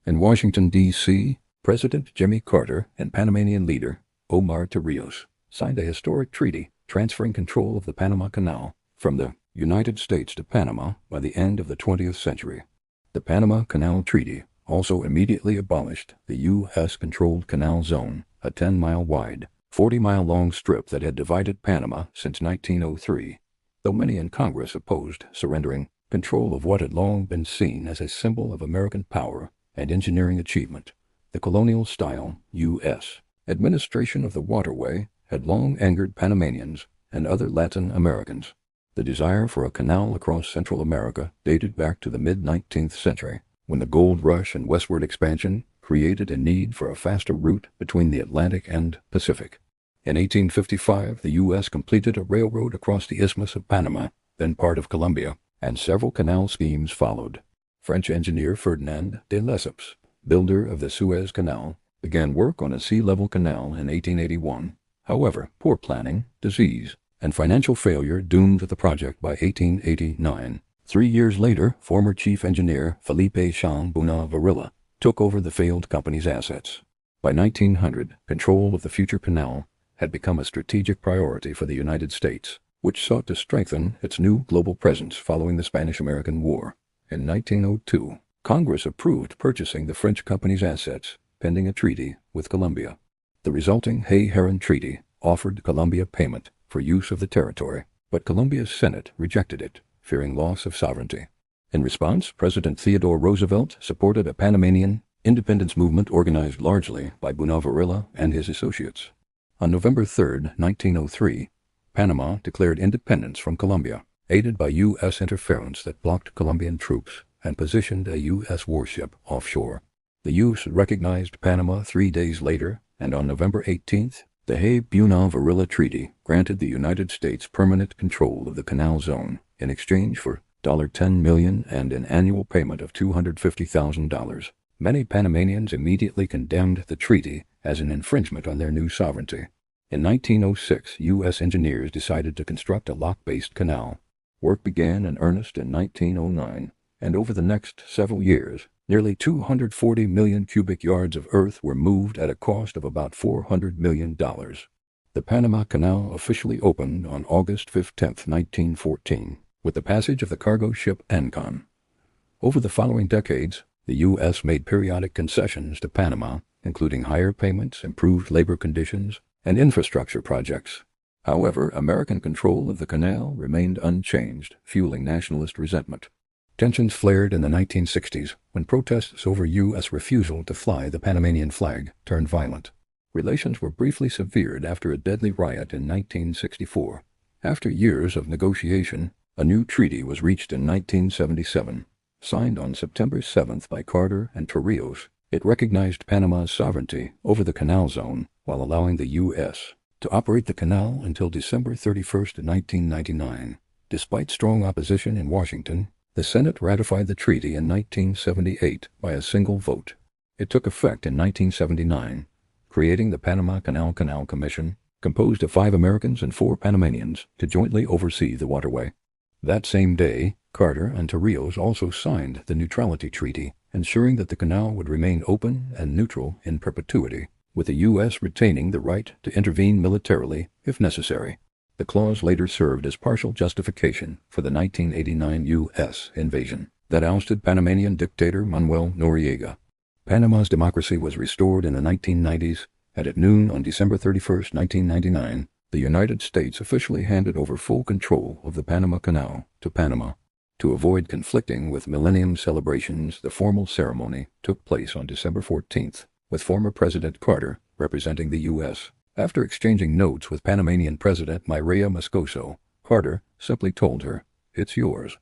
In Washington, D.C., President Jimmy Carter and Panamanian leader Omar Torrijos signed a historic treaty transferring control of the Panama Canal from the United States to Panama by the end of the 20th century. The Panama Canal Treaty also immediately abolished the U.S.-controlled Canal Zone, a 10-mile wide, 40-mile-long strip that had divided Panama since 1903, though many in Congress opposed surrendering control of what had long been seen as a symbol of American power and engineering achievement. The colonial-style U.S. administration of the waterway had long angered Panamanians and other Latin Americans. The desire for a canal across Central America dated back to the mid-19th century, when the gold rush and westward expansion created a need for a faster route between the Atlantic and Pacific. In 1855, the U.S. completed a railroad across the Isthmus of Panama, then part of Colombia, and several canal schemes followed. French engineer Ferdinand de Lesseps, builder of the Suez Canal, began work on a sea-level canal in 1881. However, poor planning, disease, and financial failure doomed the project by 1889. 3 years later, former chief engineer Felipe Bonavarilla took over the failed company's assets. By 1900, control of the future canal had become a strategic priority for the United States, which sought to strengthen its new global presence following the Spanish-American War. In 1902, Congress approved purchasing the French company's assets, pending a treaty with Colombia. The resulting Hay-Herran Treaty offered Colombia payment for use of the territory, but Colombia's Senate rejected it, fearing loss of sovereignty. In response, President Theodore Roosevelt supported a Panamanian independence movement organized largely by Bonavarilla and his associates. On November 3, 1903, Panama declared independence from Colombia, aided by U.S. interference that blocked Colombian troops and positioned a U.S. warship offshore. The U.S. recognized Panama 3 days later, and on November 18th, the Hay-Bonavarilla Treaty granted the United States permanent control of the canal zone in exchange for $10 million and an annual payment of $250,000. Many Panamanians immediately condemned the treaty as an infringement on their new sovereignty. In 1906, U.S. engineers decided to construct a lock-based canal. Work began in earnest in 1909, and over the next several years, nearly 240 million cubic yards of earth were moved at a cost of about $400 million. The Panama Canal officially opened on August 15, 1914, with the passage of the cargo ship Ancon. Over the following decades, the U.S. made periodic concessions to Panama, including higher payments, improved labor conditions, and infrastructure projects. However, American control of the canal remained unchanged, fueling nationalist resentment. Tensions flared in the 1960s when protests over U.S. refusal to fly the Panamanian flag turned violent. Relations were briefly severed after a deadly riot in 1964. After years of negotiation, a new treaty was reached in 1977. Signed on September 7th by Carter and Torrijos, it recognized Panama's sovereignty over the canal zone while allowing the U.S. to operate the canal until December 31, 1999. Despite strong opposition in Washington, the Senate ratified the treaty in 1978 by a single vote. It took effect in 1979, creating the Panama Canal Commission, composed of 5 Americans and 4 Panamanians, to jointly oversee the waterway. That same day, Carter and Torrijos also signed the Neutrality Treaty, ensuring that the canal would remain open and neutral in perpetuity, with the U.S. retaining the right to intervene militarily if necessary. The clause later served as partial justification for the 1989 U.S. invasion that ousted Panamanian dictator Manuel Noriega. Panama's democracy was restored in the 1990s, and at noon on December 31, 1999, the United States officially handed over full control of the Panama Canal to Panama. To avoid conflicting with Millennium celebrations, the formal ceremony took place on December 14th, with former President Carter representing the U.S. After exchanging notes with Panamanian President Mireya Moscoso, Carter simply told her, "It's yours."